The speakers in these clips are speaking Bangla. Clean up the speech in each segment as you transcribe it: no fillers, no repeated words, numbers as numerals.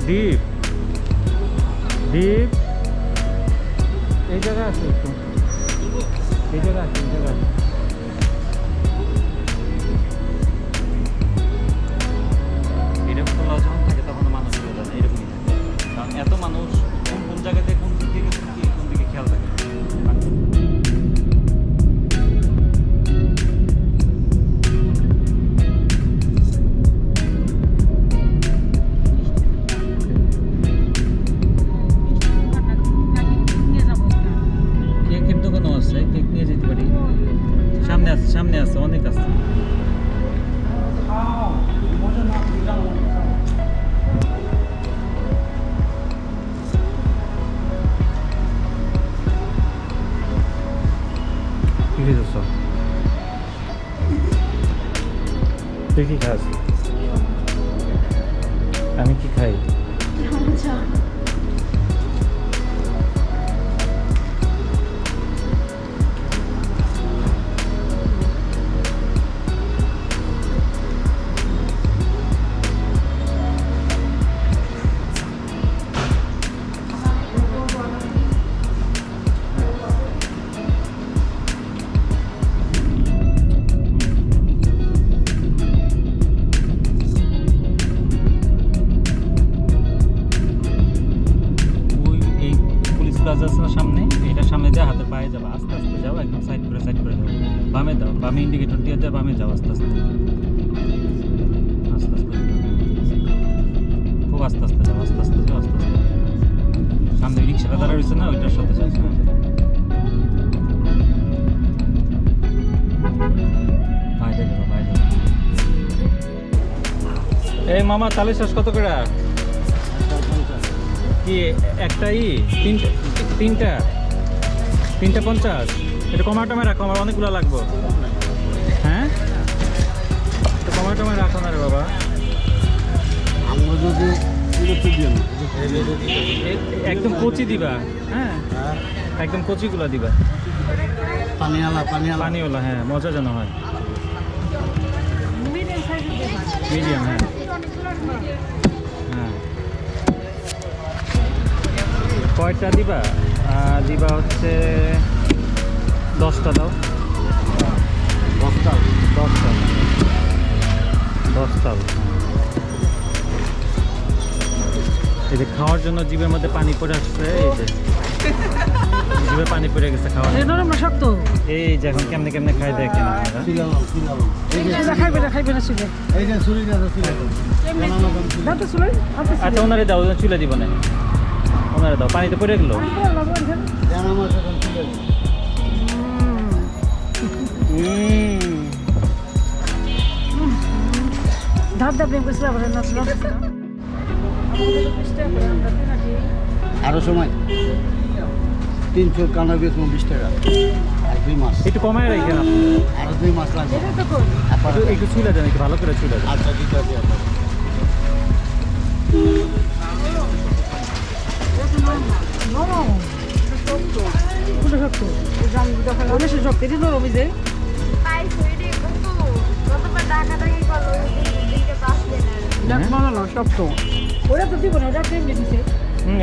দ্বীপ দ্বীপ এই জায়গায় আছে একটু, এই জায়গায় আছে, এই জায়গায় আছে। এরকম খোলা যখন থাকে তখন মানুষ চলে যায় না, এরকমই থাকে। কারণ এত মানুষ কোন কোন জায়গাতে কোন দিকে কোন দিকে খেয়াল থাকে। সামনে আছে, অনেক আছে। তুই কি খাস? আমি কি খাই? সামনে, এটার সামনে দিয়ে হাতে পায়ে যাবো, আস্তে আস্তে যাও, একদম সাইড করে যাও, বামে দাও, বামে ইন্ডিকেটর দিয়ে যাও, বামে যাও, আস্তে আস্তে আস্তে আস্তে, খুব আস্তে আস্তে যাও, আস্তে আস্তে যাও, আস্তে আস্তে। সামনে রিক্সাটা দাঁড়া রয়েছে না, ওইটার সাথে যাও। এই মামা তালের শ্বাস কত করে? কি একটাই? তিনটা 50? এটা কমাটোমায় রাখো, আমার অনেকগুলো লাগবে। হ্যাঁ, কমাটোমায় রাখো না রে বাবা। একদম কচি দিবা, হ্যাঁ একদম কচিগুলা দিবা, পানিওয়ালা, হ্যাঁ মজা যেন হয়। মিডিয়াম, হ্যাঁ হ্যাঁ। কয়টা দিবা? দিবা হচ্ছে 10টা দাও। 10টা এই যে খাওয়ার জন্য জিভের মধ্যে পানি পড়ে আসছে, এই যে জিভে পানি পড়ে গেছে খাওয়ার। শক্ত এই যে এখন কেমনে কেমনে খাই দেখেন আচ্ছা, ওনারে দাও, চুলে দিব না, ওনারে দাও, পানিতে পড়ে গেল। আরো সময় 300 কানা বেশ 20 টাকা, আর 2 মাস একটু কমায় রাখেন, আরো 2 মাস লাগবে। একটু চুলে দেন, একটু ভালো করে চুলে দেন। আচ্ছা ঠিক আছে।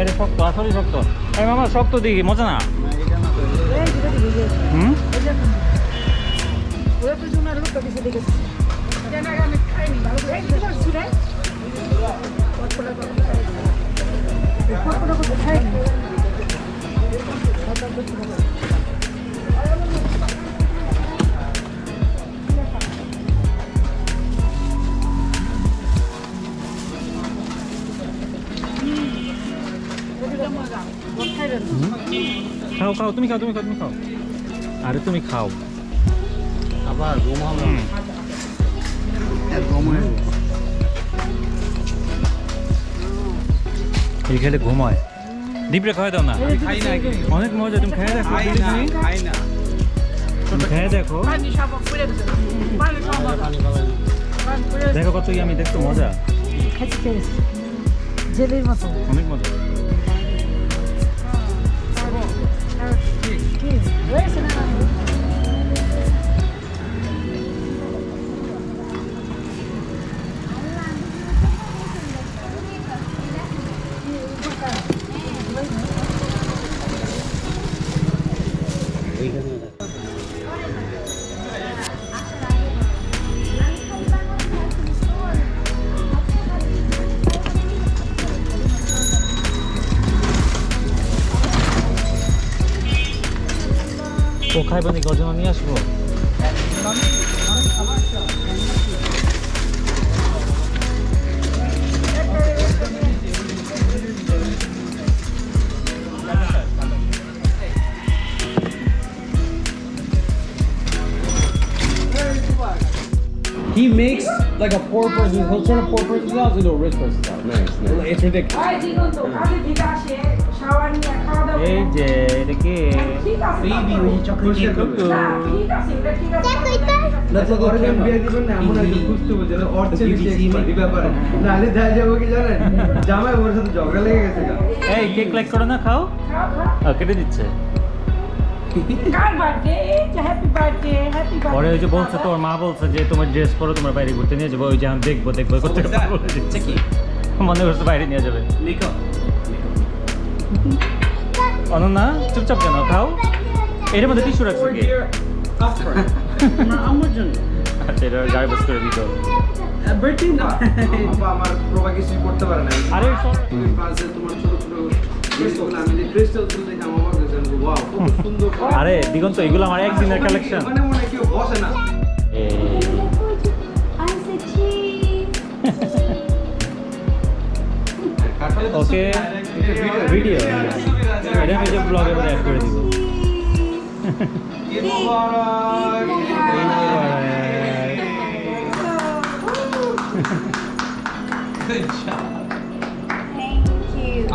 এটা শক্ত, আসলে শক্ত। এই মামা শক্ত দিকে মজা না। খাও খাও, তুমি খাও, তুমি খাও, তুমি খাও, আরে তুমি খাও। আবার ঘুমাবো, এই খেলে ঘুমায়। ডিপরে খাওয়াই দাও না, অনেক মজা, তুমি খেয়ে দেখো, তুমি খেয়ে দেখো, দেখো কত আমি দেখতে মজা, জেলের মতো অনেক মজা। খাইবো নাকি ওর জন্য নিয়ে আসবো? He makes like a poor person. He'll turn a poor person's house into a rich person's house. Nice, nice. It's ridiculous. আরে দিগন্ত কাজে থেকে আসে শাওয়ার নিয়ে খাওয়া দাওয়া এই যে এটা কি ঠিক আছে বেবি ওই চকলেট কেক না, ঠিক আছে এটা ঠিক আছে না তো করে বিয়ে দিবেন না এমন একটা খুঁজতে হবে যেন ওর চেয়ে বেশি এক্সপার্ট ব্যাপারে নালে দেখা যাবে কি জানেন জামাই ওর সাথে ঝগড়া লেগে গেছে গা এই কেক লাইক করো না, খাও। খাও খাও কেটে দিচ্ছে। কার বার্থডে হ্যাপি বার্থডে পরে ওই যে বলছে তোর মা বলছে যে তোমার ড্রেস পরো, তোমার বাইরে ঘুরতে নিয়ে যাবো, ওই যে আমি দেখবো দেখবো করতে বলে দিচ্ছে। কি? মনে করছে বাইরে নিয়ে যাবে। লিখো। অনন্যা চুপচাপ কেন, খাও। এর মধ্যে টিস্যু রাখছে কি? আমার জন্য আচ্ছা এটা গার্বেজ করে দিত। বার্থডে না বাবা আমার প্রভা কিছু করতে পারে না আরে তুমি পাশে তোমার ছোট ছোট জিনিসগুলো আমি যে ক্রিস্টালগুলো দেখে আমার মনে হচ্ছে ওয়াও কত সুন্দর করে আরে দিগন্ত এগুলো আমার একদিনের কালেকশন। মানে মনে কেউ বসে না ওকে ভিডিও এটা আমি যে ব্লগে অ্যাড করে দিব। ঈদ মোবারক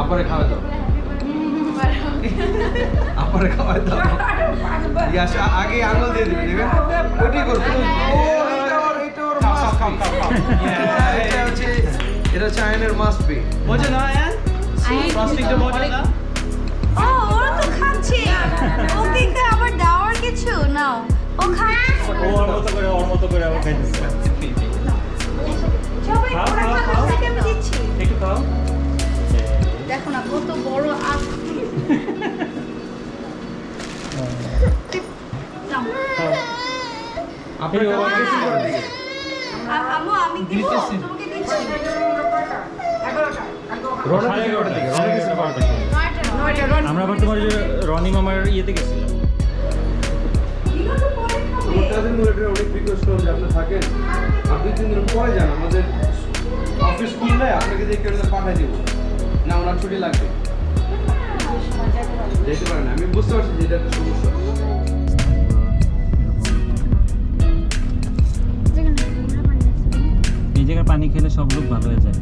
আপনারে খাওয়া দাও আপনারে খাওয়া দাও ইয়াস আগে আঙুল দিয়ে দিবি দেখবেন ওইটাই করবো ও এটা ওর মাস্ট এটা হচ্ছে আয়নের মাস্ট বি মজা না আয়ান? প্লাস্টিকটা মজা না? ও ওরা তো খাচ্ছে ওকে কি আবার দেওয়ার কিছু নাও ও খাচ্ছে ওর মতো করে আবার খাইতেছে। সবাই খাও, ওরা খাও, খাবার খাও। থেকে আমি দিচ্ছি একটু খাও। দেখো না কত বড় আখ নাও। খাও। আপনি কিছু করে দিকে আম্মু আমি দিব তোমাকে দিচ্ছি সাড়ে 11টার দিকে, রনি গেছিল 12টার সময়। নয়টা আমরা আবার তোমার যে রনি মামার ইয়েতে গেছিলাম। বিগত পরে খাবে তাদের মিলিটারি অনেক রিকোয়েস্ট করলাম যে আপনি থাকেন আপনি 3 দিন পরে যান আমাদের অফিস খুললে আপনাকে দিয়ে কেটে পাঠিয়ে দিব না ওনার ছুটি লাগবে যেতে পারেন আমি বুঝতে পারছি যে এটা একটা সমস্যা এই জায়গায় পানি খেলে সব লোক ভালো হয়ে যায়।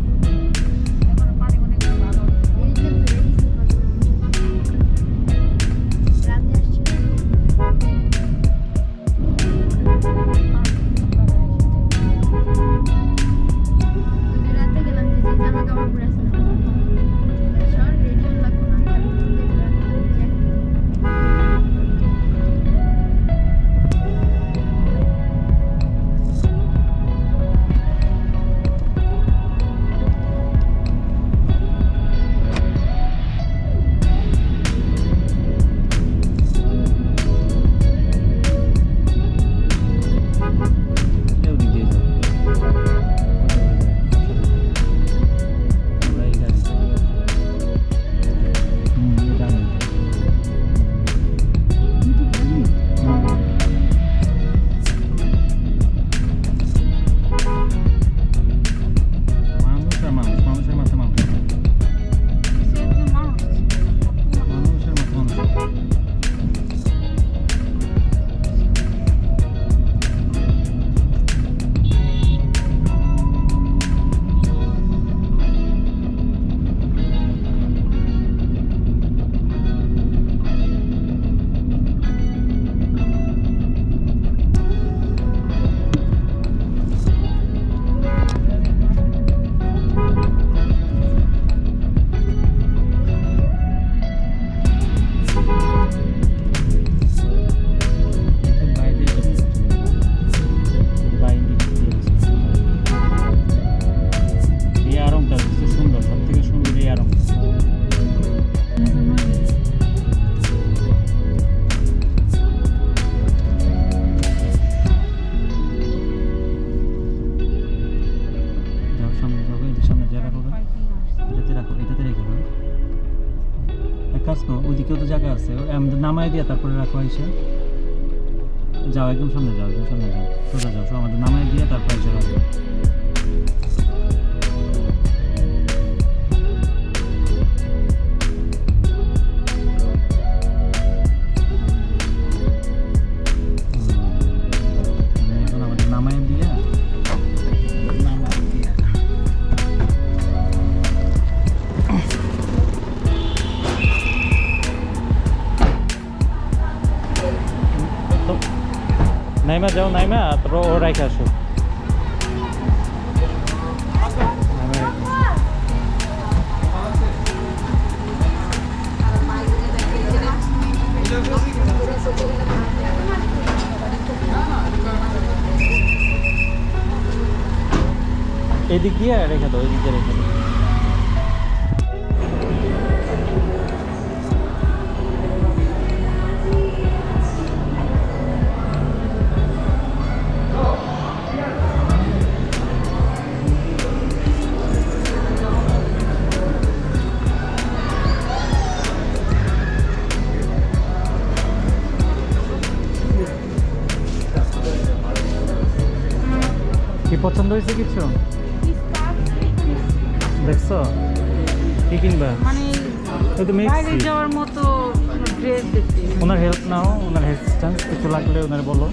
এই ওদিক দিয়ে যাও। আমরা এই গাড়ি। এটা নেই। মানুষ আর মানুষ, মানুষের মাথা মানুষ, মানুষের মাথা মানুষ। কাজ করো, ওইদিকেও তো জায়গা আছে, আমাদের নামাই দিয়ে তারপরে রাখো এসে। যাও একদম সামনে যাও, একদম সামনে যাও, সোজা যাও, সব আমাদের নামায় দিয়ে তারপরে চলে আসবে। এখন আমাদের নামায় দিয়ে নাইমা যাও, নাইমা তারপর ও রাইখে আসো। এদিক দিয়ে রেখে দাও, এদিক দিয়ে রেখে দাও। কি পছন্দ হয়েছে কিছু দেখছো? কি কিনবা? মানে ওই তো বাইরে মেক্সি। যাওয়ার মতো ড্রেস দেখতে। ওনার হেল্প নাও, ওনার অ্যাসিস্ট্যান্স কিছু লাগলে ওনার বলো।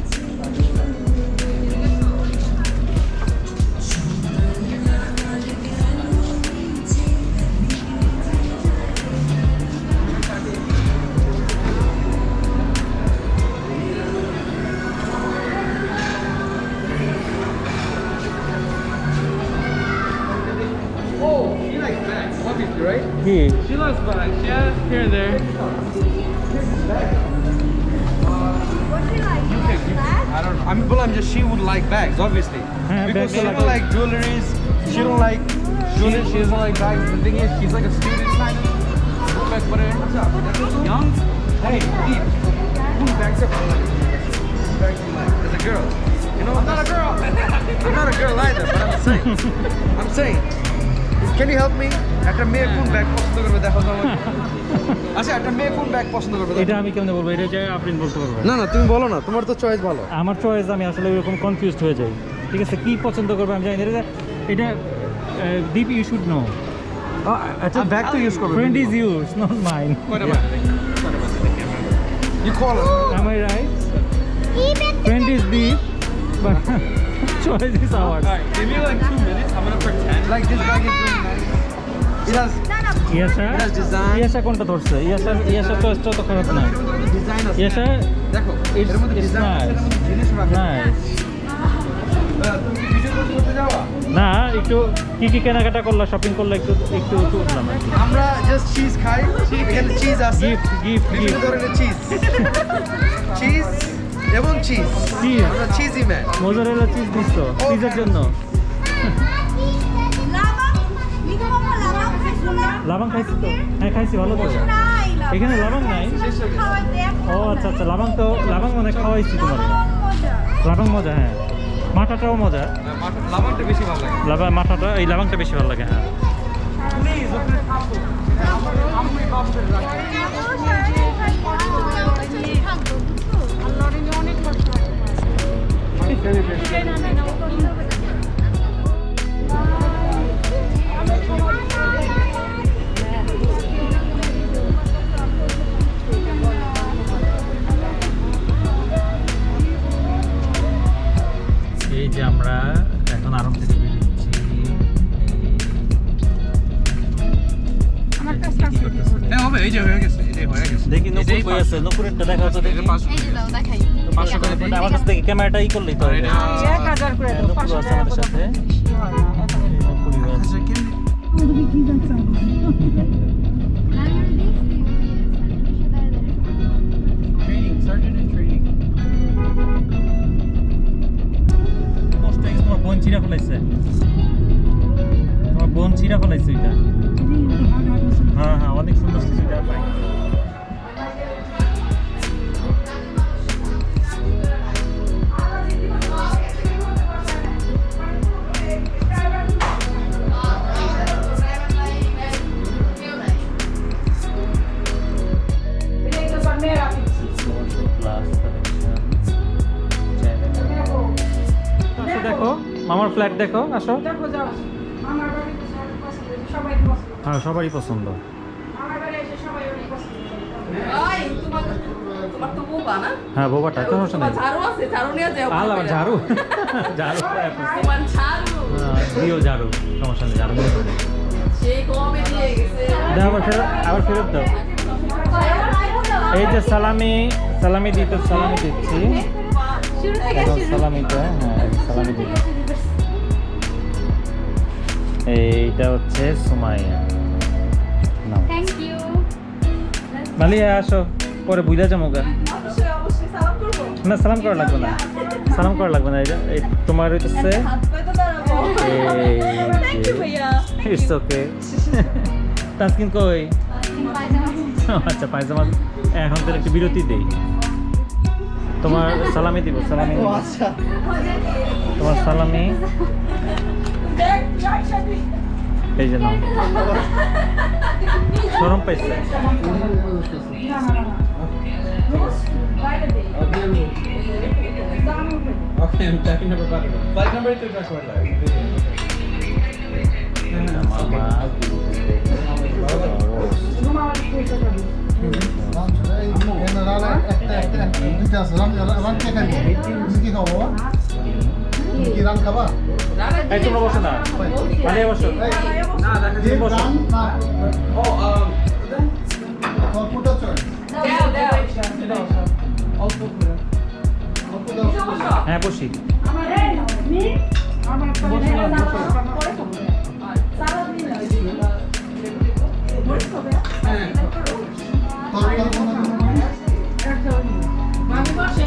Oh, she likes bags, obviously, right? কি She loves bags. Yeah, here and there. I don't know. I'm just, she would like bags, obviously. Yeah, Because bags she are don't like- like jewelries. She don't like jewelry. She doesn't like bags. The thing is, she's like a student kind of. Back, but what's up? Young? Hey, deep. Put bags up. Bags in life. As a girl. You know, I'm not a girl. I'm not a girl either, but I'm saying. Can you help me? একটা মেয়ে কোন ব্যাগ পছন্দ করবে দেখো তো আমাকে। আচ্ছা একটা মেয়ে কোন ব্যাগ পছন্দ করবে দেখো। এটা আমি কেমনে বলবো? এটা যে আপনি বলতে পারবেন। না না তুমি বলো না, তোমার তো চয়েস ভালো। আমার চয়েস আমি আসলে এরকম কনফিউজড হয়ে যাই। ঠিক আছে, কি পছন্দ করবে আমি জানি না। এটা দীপ ইউ শুড নো। আচ্ছা ব্যাগ তো ইউজ করবে। Friend is use, not mine. You call her. Am I right? Friend is deep, but choice is ours. Alright, give me like 2 minutes. I'm gonna pretend. Like this bag is really nice. It has ইয়াশা It has design. ইয়াশা কোনটা ধরছে? ইয়াশা চয়েস তো খারাপ না। ডিজাইন আছে। ইয়াশা দেখো এর মধ্যে it's ডিজাইন আছে, nice. এর মধ্যে জিনিস রাখা আছে। নাইস। তুমি ভিডিও করতে যাওয়া? না, একটু কি কি কেনাকাটা করলা, শপিং করলা, একটু একটু করলাম আর কি। আমরা জাস্ট চিজ খাই। এখানে চিজ আছে। গিফট বিভিন্ন ধরনের চিজ। চিজ এবং চিজ। চিজ আমরা চিজি ম্যান। মোজারেলা চিজ দিচ্ছ চিজের জন্য। লাবাং খাইছি তো? হ্যাঁ খাইছি, ভালো তো। এখানে লাবাং নাই? ও আচ্ছা আচ্ছা, লাবাং মানে খাওয়াইছি তোমার। লাবাং মজা, হ্যাঁ। মাঠাটাও মজা। লাবণটা বেশি ভালো লাগে। মাঠাটা, এই লাবাংটা বেশি ভালো লাগে, হ্যাঁ। প্লিজ ওখানে থাকো। আমি বাপের রাখি। অনেক কষ্ট হয়। এই যে আমরা এখন আরাম থেকে বেরিয়েছি। আমার কাছে আছে। হ্যাঁ হবে, এই যে হয়ে গেছে, এটাই হয়ে গেছে। দেখি নপুর কই আছে, নপুরেরটা দেখা হচ্ছে দেখি। 500 করে ফোনটা আমার কাছ থেকে ক্যামেরাটা ই করলেই তো হবে। 1000 করে দাও। নপুর আছে আমাদের সাথে। নপুরই আছে। Training, surgeon in training. নষ্ট হয়ে গেছে, তোমার বোন ছিঁড়া ফেলাইছে। তোমার বোন ছিঁড়া ফেলাইছে এটা। হ্যাঁ হ্যাঁ, অনেক সুন্দর ছিল এটা ভাই। Venite per me rapidissimo. Class collection. মামার ফ্ল্যাট দেখো, আসো। দেখো যাও আমার বাড়িতে সবাই পছন্দ, সবাই পছন্দ। হ্যাঁ, সবারই পছন্দ। আমার বাড়ি এসে সবাই অনেক পছন্দ করে। তোমার তো বোবা না? হ্যাঁ, বোবাটা কোনো সমস্যা তোমার নেই। ঝাড়ু আছে, ঝাড়ু নিয়ে যাও। আবার ঝাড়ু ঝাড়ু তোমার ঝাড়ু দিও, ঝাড়ু সমস্যা নেই, ঝাড়ু নিয়ে যাও। সেই কমে দিয়ে গেছে। দাও, আবার ফেরত দাও। এই যে সালামি দিতে, সালামি দিচ্ছি। শুরু থেকে এখন শুরু। সালামিটা, হ্যাঁ সালামি দিচ্ছি। এইটা হচ্ছে সুমাইয়া। নাও থ্যাংক ইউ। মালিয়া, আসো, পরে বুঝা যাবো গা। অবশ্যই অবশ্যই সালাম করবো। না, সালাম করা লাগবে না, সালাম করা লাগবে না। এই তোমার হইতেছে হাত পায়ে তো দাঁড়াবো। Thank you, ভাইয়া। It's okay. তাসকিন কই? আচ্ছা, পায়জামা এখন তো একটু বিরতি দেই। তোমার সালামি দিব, সালামি দিব। তোমার সালামি এই যে নাও। গরম পাইছে? Okay, I'm checking number better. Flight number 8 to record that. মামা এই তোমরা বসো না, মালিয়া বসো। তুমি বসো। দাও, দাও। হ্যাঁ, বসি। মামি বসে